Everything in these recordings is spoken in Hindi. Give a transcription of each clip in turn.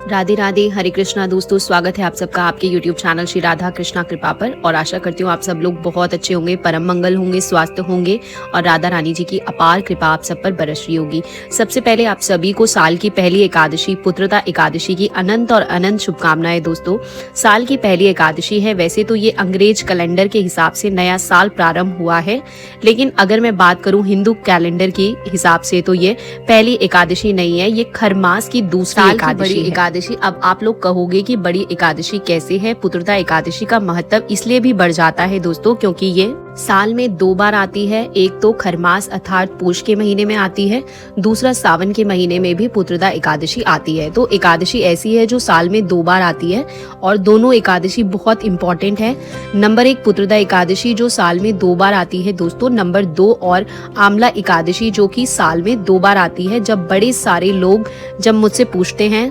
राधे राधे, हरे कृष्णा दोस्तों। स्वागत है आप सबका आपके YouTube चैनल श्री राधा कृष्णा कृपा पर। और आशा करती हूँ आप सब लोग बहुत अच्छे होंगे, परम मंगल होंगे, स्वस्थ होंगे और राधा रानी जी की अपार कृपा आप सब पर बरस रही होगी। सबसे पहले आप सभी को साल की पहली एकादशी पुत्रदा एकादशी की अनंत और अनंत शुभकामनाएं दोस्तों। साल की पहली एकादशी है, वैसे तो ये अंग्रेज कैलेंडर के हिसाब से नया साल प्रारंभ हुआ है, लेकिन अगर मैं बात करूँ हिंदू कैलेंडर के हिसाब से तो ये पहली एकादशी नहीं है, ये खरमास की दूसरी एकादशी। अब आप लोग कहोगे कि बड़ी एकादशी कैसे है। पुत्रदा एकादशी का महत्व इसलिए भी बढ़ जाता है दोस्तों क्योंकि ये साल में 2 बार आती है। एक तो खरमास अर्थात पोष के महीने में आती है, दूसरा सावन के महीने में भी पुत्रदा एकादशी आती है। तो एकादशी ऐसी है जो साल में 2 बार आती है और दोनों एकादशी बहुत इंपॉर्टेंट है। नंबर 1 पुत्रदा एकादशी जो साल में 2 बार आती है दोस्तों। नंबर 2 और आमला एकादशी जो कि साल में 2 बार आती है। जब बड़े सारे लोग जब मुझसे पूछते हैं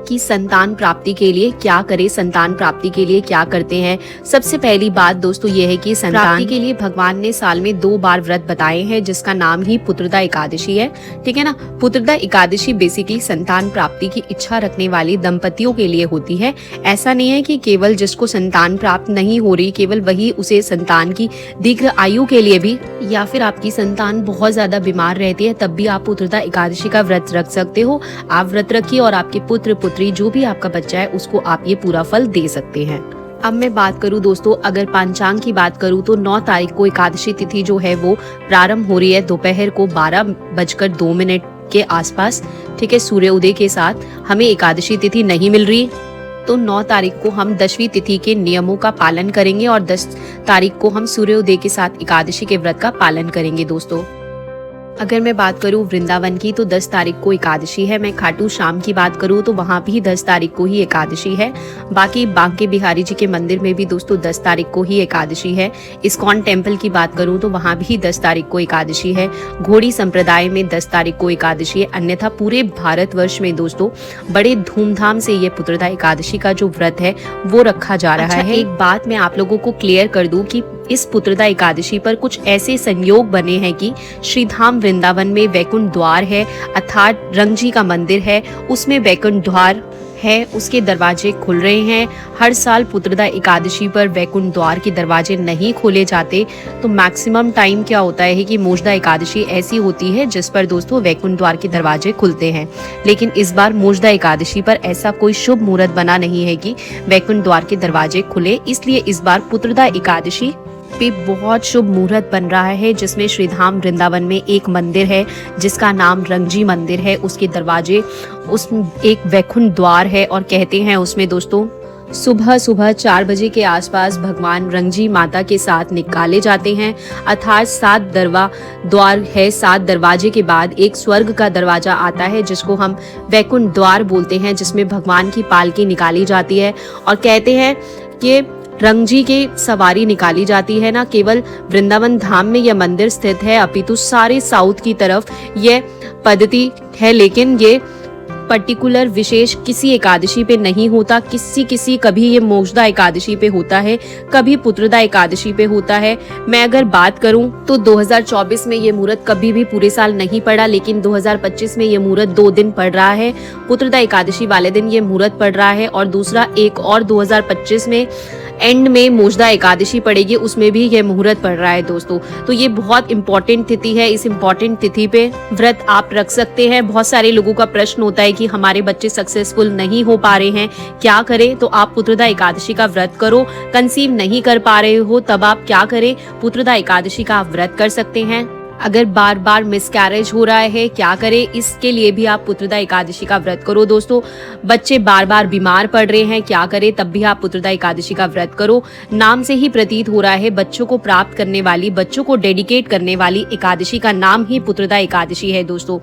कि संतान प्राप्ति के लिए क्या करें, संतान प्राप्ति के लिए क्या करते हैं, सबसे पहली बात दोस्तों ये है कि संतान प्राप्ति के लिए भगवान ने साल में 2 बार व्रत बताए हैं जिसका नाम ही पुत्रदा एकादशी है। ठीक है ना। पुत्रदा एकादशी बेसिकली संतान प्राप्ति की इच्छा रखने वाली दंपतियों के लिए होती है। ऐसा नहीं है कि केवल जिसको संतान प्राप्त नहीं हो रही केवल वही उसे संतान की दीर्घ आयु के लिए भी, या फिर आपकी संतान बहुत ज्यादा बीमार रहती है तब भी आप पुत्रदा एकादशी का व्रत रख सकते हो। आप व्रत रखिए और आपके पुत्र पुत्री जो भी आपका बच्चा है उसको आप ये पूरा फल दे सकते हैं। अब मैं बात करूं दोस्तों, अगर पंचांग की बात करूं तो 9 तारीख को एकादशी तिथि जो है वो प्रारंभ हो रही है दोपहर को 12:02 के आसपास। ठीक है, सूर्य उदय के साथ हमें एकादशी तिथि नहीं मिल रही तो 9 तारीख को हम 10वीं तिथि के नियमों का पालन करेंगे और 10 तारीख को हम सूर्योदय के साथ एकादशी के व्रत का पालन करेंगे दोस्तों। अगर मैं बात करूं वृंदावन की तो 10 तारीख को एकादशी है। मैं खाटू श्याम की बात करूं तो वहां भी 10 तारीख को ही एकादशी है। बाकी बांके बिहारी जी के मंदिर में भी दोस्तों 10 तारीख को ही एकादशी है। इस्कॉन टेम्पल की बात करूं तो वहां भी 10 तारीख को एकादशी है। घोड़ी संप्रदाय में 10 तारीख को एकादशी है। अन्यथा पूरे भारतवर्ष में दोस्तों बड़े धूमधाम से ये पुत्रदा एकादशी का जो व्रत है वो रखा जा रहा है। एक बात मैं आप लोगों को क्लियर कर दूं कि इस पुत्रदा एकादशी पर कुछ ऐसे संयोग बने हैं कि श्रीधाम वृंदावन में वैकुंठ द्वार है, अर्थात रंगजी का मंदिर है, उसमें वैकुंठ द्वार है, उसके दरवाजे खुल रहे हैं। हर साल पुत्रदा एकादशी पर वैकुंठ द्वार के दरवाजे नहीं खोले जाते तो मैक्सिमम टाइम क्या होता है कि मोक्षदा एकादशी ऐसी होती है जिस पर दोस्तों वैकुंठ द्वार के दरवाजे खुलते हैं। लेकिन इस बार मोक्षदा एकादशी पर ऐसा कोई शुभ मुहूर्त बना नहीं है कि वैकुंठ द्वार के दरवाजे खुले, इसलिए इस बार पुत्रदा एकादशी पे बहुत शुभ मुहूर्त बन रहा है जिसमें श्रीधाम वृंदावन में एक मंदिर है जिसका नाम रंगजी मंदिर है। उसके दरवाजे उसमें एक वैकुंठ द्वार है और कहते हैं उसमें दोस्तों सुबह 4 बजे के आसपास भगवान रंगजी माता के साथ निकाले जाते हैं। अर्थात 7 द्वार है। 7 दरवाजे के बाद एक स्वर्ग का दरवाजा आता है जिसको हम वैकुंठ द्वार बोलते हैं, जिसमें भगवान की पालकी निकाली जाती है। और कहते हैं कि रंगजी के सवारी निकाली जाती है ना केवल वृंदावन धाम में यह मंदिर स्थित है अपितु सारे साउथ की तरफ यह पद्धति है, लेकिन ये पर्टिकुलर विशेष किसी एकादशी पे नहीं होता। किसी कभी ये मोक्षदा एकादशी पे होता है, कभी पुत्रदा एकादशी पे होता है। मैं अगर बात करूं तो 2024 में ये मुहूर्त कभी भी पूरे साल नहीं पड़ा, लेकिन 2025 में ये मुहूर्त 2 दिन पड़ रहा है। पुत्रदा एकादशी वाले दिन ये मुहूर्त पड़ रहा है और दूसरा एक और 2025 में एंड में मोक्षदा एकादशी पड़ेगी, उसमें भी ये मुहूर्त पड़ रहा है दोस्तों। तो ये बहुत इंपॉर्टेंट तिथि है। इस इंपॉर्टेंट तिथि पे व्रत आप रख सकते हैं। बहुत सारे लोगों का प्रश्न होता है कि हमारे बच्चे सक्सेसफुल नहीं हो पा रहे हैं, क्या करें? तो आप पुत्रदा एकादशी का व्रत करो। कंसीव नहीं कर पा रहे हो तब आप क्या करें? पुत्रदा एकादशी का आप व्रत कर सकते हैं। अगर बार बार मिसकैरेज हो रहा है क्या करें? इसके लिए भी आप पुत्रदा एकादशी का व्रत करो दोस्तों। बच्चे बार बार बीमार पड़ रहे हैं क्या करें? तब भी आप पुत्रदा एकादशी का व्रत करो। नाम से ही प्रतीत हो रहा है बच्चों को प्राप्त करने वाली, बच्चों को डेडिकेट करने वाली एकादशी का नाम ही पुत्रदा एकादशी है दोस्तों,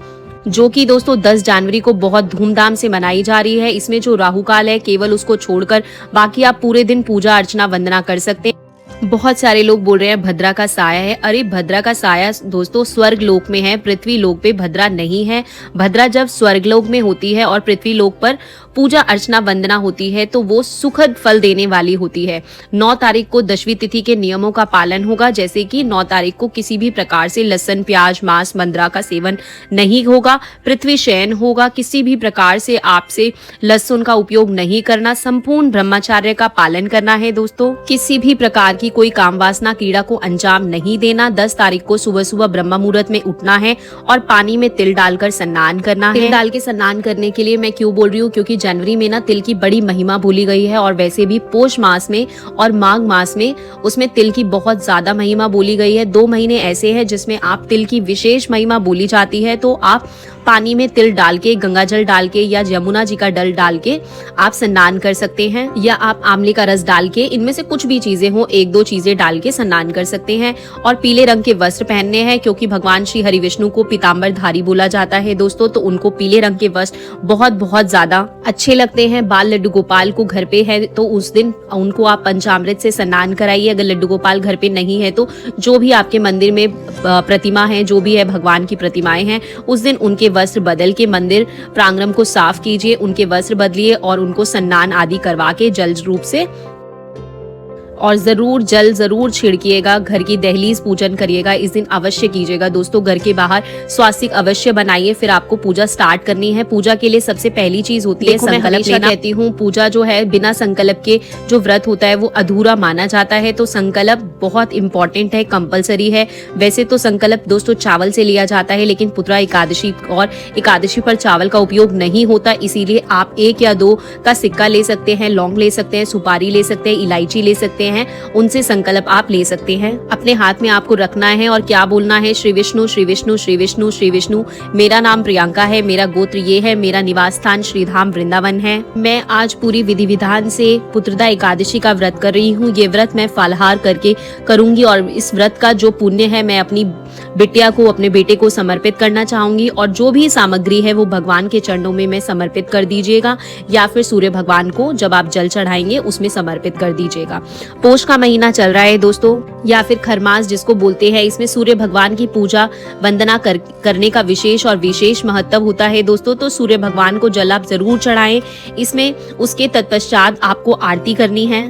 जो कि दोस्तों 10 जनवरी को बहुत धूमधाम से मनाई जा रही है। इसमें जो राहु काल है केवल उसको छोड़कर बाकी आप पूरे दिन पूजा अर्चना वंदना कर सकते हैं। बहुत सारे लोग बोल रहे हैं भद्रा का साया है। अरे भद्रा का साया दोस्तों स्वर्ग लोक में है, पृथ्वी लोक पे भद्रा नहीं है। भद्रा जब स्वर्ग लोक में होती है और पृथ्वी लोक पर पूजा अर्चना वंदना होती है तो वो सुखद फल देने वाली होती है। 9 तारीख को दशवीं तिथि के नियमों का पालन होगा, जैसे कि 9 तारीख को किसी भी प्रकार से लहसुन, प्याज, मांस, मंद्रा का सेवन नहीं होगा, पृथ्वी शयन होगा, किसी भी प्रकार से आपसे लहसुन का उपयोग नहीं करना, संपूर्ण ब्रह्मचर्य का पालन करना है दोस्तों। किसी भी प्रकार की कोई काम वासना क्रीड़ा को अंजाम नहीं देना। 10 तारीख को सुबह सुबह ब्रह्म मुहूर्त में उठना है और पानी में तिल डालकर स्नान करना है। तिल डाल के स्नान करने के लिए मैं क्यों बोल रही हूँ, क्योंकि जनवरी में ना तिल की बड़ी महिमा बोली गई है और वैसे भी पोष मास में और माघ मास में उसमें तिल की बहुत ज्यादा महिमा बोली गई है। 2 महीने ऐसे हैं जिसमें आप तिल की विशेष महिमा बोली जाती है, तो आप पानी में तिल डाल के, गंगा जल डाल के या यमुना जी का जल डाल के आप स्नान कर सकते हैं, या आप आंवले का रस डाल के, इनमें से कुछ भी चीजें हो, 1-2 चीजें डाल के स्नान कर सकते हैं। और पीले रंग के वस्त्र पहनने हैं, क्योंकि भगवान श्री हरि विष्णु को पीताम्बरधारी बोला जाता है दोस्तों, तो उनको पीले रंग के वस्त्र बहुत बहुत ज्यादा अच्छे लगते हैं। बाल लड्डू गोपाल को घर पे है तो उस दिन उनको आप पंचामृत से स्नान कराइए। अगर लड्डू गोपाल घर पे नहीं है तो जो भी आपके मंदिर में प्रतिमा है, जो भी है भगवान की प्रतिमाएं हैं, उस दिन उनके वस्त्र बदल के मंदिर प्रांगण को साफ कीजिए, उनके वस्त्र बदलिए और उनको स्नान आदि करवा के जल रूप से, और जल जरूर छिड़किएगा। घर की दहलीज पूजन करिएगा, इस दिन अवश्य कीजिएगा दोस्तों। घर के बाहर स्वास्तिक अवश्य बनाइए, फिर आपको पूजा स्टार्ट करनी है। पूजा के लिए सबसे पहली चीज होती है संकल्प लेना। कहती हूँ पूजा जो है बिना संकल्प के जो व्रत होता है वो अधूरा माना जाता है, तो संकल्प बहुत इंपॉर्टेंट है, कंपलसरी है। वैसे तो संकल्प दोस्तों चावल से लिया जाता है, लेकिन पुत्रा एकादशी और एकादशी पर चावल का उपयोग नहीं होता, इसीलिए आप 1 या 2 का सिक्का ले सकते हैं, लौंग ले सकते हैं, सुपारी ले सकते हैं, इलायची ले सकते हैं, उनसे संकल्प आप ले सकते हैं। अपने हाथ में आपको रखना है और क्या बोलना है, श्री विष्णु श्री विष्णु श्री विष्णु श्री विष्णु, मेरा नाम प्रियंका है, मेरा गोत्र ये है, मेरा निवास स्थान श्रीधाम वृंदावन है। मैं आज पूरी विधि विधान से पुत्रदा एकादशी का व्रत कर रही हूँ। ये व्रत मैं फलाहार करके करूंगी और इस व्रत का जो पुण्य है मैं अपनी बिटिया को, अपने बेटे को समर्पित करना चाहूंगी, और जो भी सामग्री है वो भगवान के चरणों में मैं समर्पित कर दीजिएगा, या फिर सूर्य भगवान को जब आप जल चढ़ाएंगे उसमें समर्पित कर दीजिएगा। पोष का महीना चल रहा है दोस्तों, या फिर खरमास जिसको बोलते हैं, इसमें सूर्य भगवान की पूजा वंदना करने का विशेष और विशेष महत्व होता है दोस्तों। तो सूर्य भगवान को जल आप जरूर चढ़ाएं। इसमें उसके तत्पश्चात आपको आरती करनी है,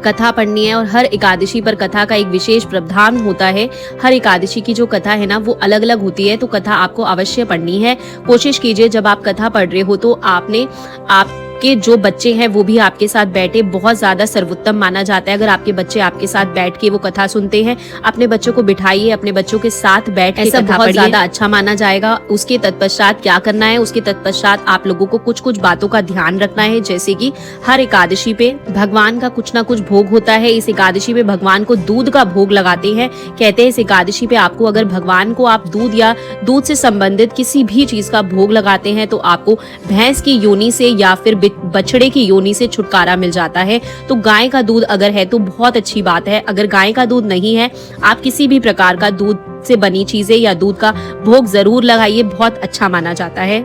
कथा पढ़नी है, और हर एकादशी पर कथा का एक विशेष प्रावधान होता है। हर एकादशी की जो कथा है ना वो अलग अलग होती है, तो कथा आपको अवश्य पढ़नी है। कोशिश कीजिए जब आप कथा पढ़ रहे हो तो आपके जो बच्चे हैं वो भी आपके साथ बैठे, बहुत ज्यादा सर्वोत्तम माना जाता है अगर आपके बच्चे आपके साथ बैठ के वो कथा सुनते हैं। अपने बच्चों को बिठाइए, अपने बच्चों के साथ बैठ के कथा बहुत ज्यादा अच्छा माना जाएगा। उसके तत्पश्चात क्या करना है, उसके तत्पश्चात आप लोगों को कुछ कुछ बातों का ध्यान रखना है, जैसे कि हर एकादशी पे भगवान का कुछ ना कुछ भोग होता है। इस एकादशी पे भगवान को दूध का भोग लगाते हैं। कहते हैं इस एकादशी पे आपको अगर भगवान को आप दूध या दूध से संबंधित किसी भी चीज का भोग लगाते हैं तो आपको भैंस की योनि से या फिर बछड़े की योनि से छुटकारा मिल जाता है। तो गाय का दूध अगर है तो बहुत अच्छी बात है। अगर गाय का दूध नहीं है, आप किसी भी प्रकार का दूध से बनी चीजें या दूध का भोग जरूर लगाइए, बहुत अच्छा माना जाता है।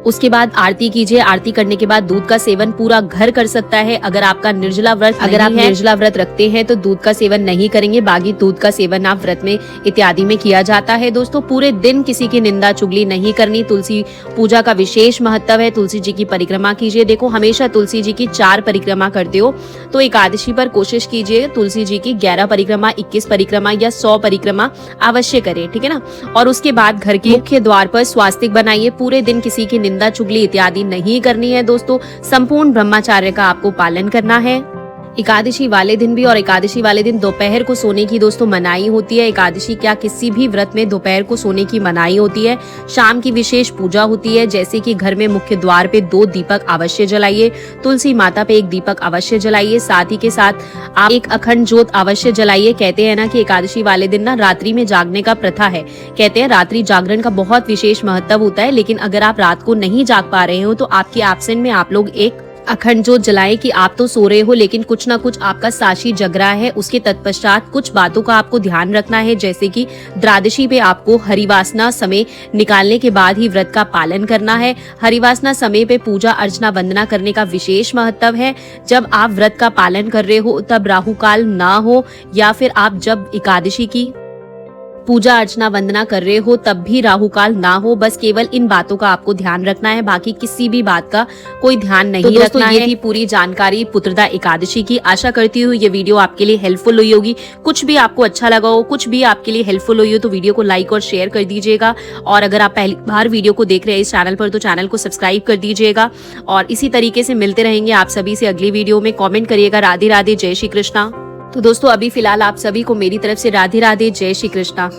उसके बाद आरती कीजिए। आरती करने के बाद दूध का सेवन पूरा घर कर सकता है। अगर आपका निर्जला व्रत निर्जला व्रत रखते हैं तो दूध का सेवन नहीं करेंगे, बाकी दूध का सेवन आप व्रत में इत्यादि में किया जाता है। दोस्तों पूरे दिन किसी की निंदा चुगली नहीं करनी। तुलसी पूजा का विशेष महत्व है। तुलसी जी की परिक्रमा कीजिए। देखो हमेशा तुलसी जी की 4 परिक्रमा करते हो तो एकादशी पर कोशिश कीजिए तुलसी जी की 11 परिक्रमा, 21 परिक्रमा या 100 परिक्रमा अवश्य करें, ठीक है ना। और उसके बाद घर के मुख्य द्वार पर स्वास्तिक बनाइए। पूरे दिन किसी की निंदा चुगली इत्यादि नहीं करनी है दोस्तों। संपूर्ण ब्रह्मचर्य का आपको पालन करना है। एकादशी वाले दिन भी और एकादशी वाले दिन दोपहर को सोने की दोस्तों मनाही होती है। एकादशी क्या किसी भी व्रत में दोपहर को सोने की मनाही होती है। शाम की विशेष पूजा होती है, जैसे कि घर में मुख्य द्वार पे 2 दीपक अवश्य जलाइए, तुलसी माता पे 1 दीपक अवश्य जलाइए, साथ ही के साथ आप एक अखंड ज्योत अवश्य जलाइए। कहते हैं ना कि एकादशी वाले दिन ना रात्रि में जागने का प्रथा है। कहते हैं रात्रि जागरण का बहुत विशेष महत्व होता है, लेकिन अगर आप रात को नहीं जाग पा रहे हो तो आपके एब्सेंट में आप लोग एक अखंड ज्योत जलाएं कि आप तो सो रहे हो लेकिन कुछ ना कुछ आपका साक्षी जग रहा है। उसके तत्पश्चात कुछ बातों का आपको ध्यान रखना है, जैसे कि द्वादशी पे आपको हरिवासना समय निकालने के बाद ही व्रत का पालन करना है। हरिवासना समय पे पूजा अर्चना वंदना करने का विशेष महत्व है। जब आप व्रत का पालन कर रहे हो तब राहु काल ना हो, या फिर आप जब एकादशी की पूजा अर्चना वंदना कर रहे हो तब भी राहु काल ना हो, बस केवल इन बातों का आपको ध्यान रखना है, बाकी किसी भी बात का कोई ध्यान नहीं रखना है। ये थी पूरी जानकारी पुत्रदा एकादशी की। आशा करती हूँ ये वीडियो आपके लिए हेल्पफुल हुई होगी। कुछ भी आपको अच्छा लगा हो, कुछ भी आपके लिए हेल्पफुल हुई हो तो वीडियो को लाइक और शेयर कर दीजिएगा। और अगर आप पहली बार वीडियो को देख रहे हैं इस चैनल पर तो चैनल को सब्सक्राइब कर दीजिएगा। और इसी तरीके से मिलते रहेंगे आप सभी से अगली वीडियो में। कॉमेंट करिएगा। राधे राधे, जय श्री कृष्णा। तो दोस्तों अभी फिलहाल आप सभी को मेरी तरफ से राधे राधे, जय श्री कृष्णा।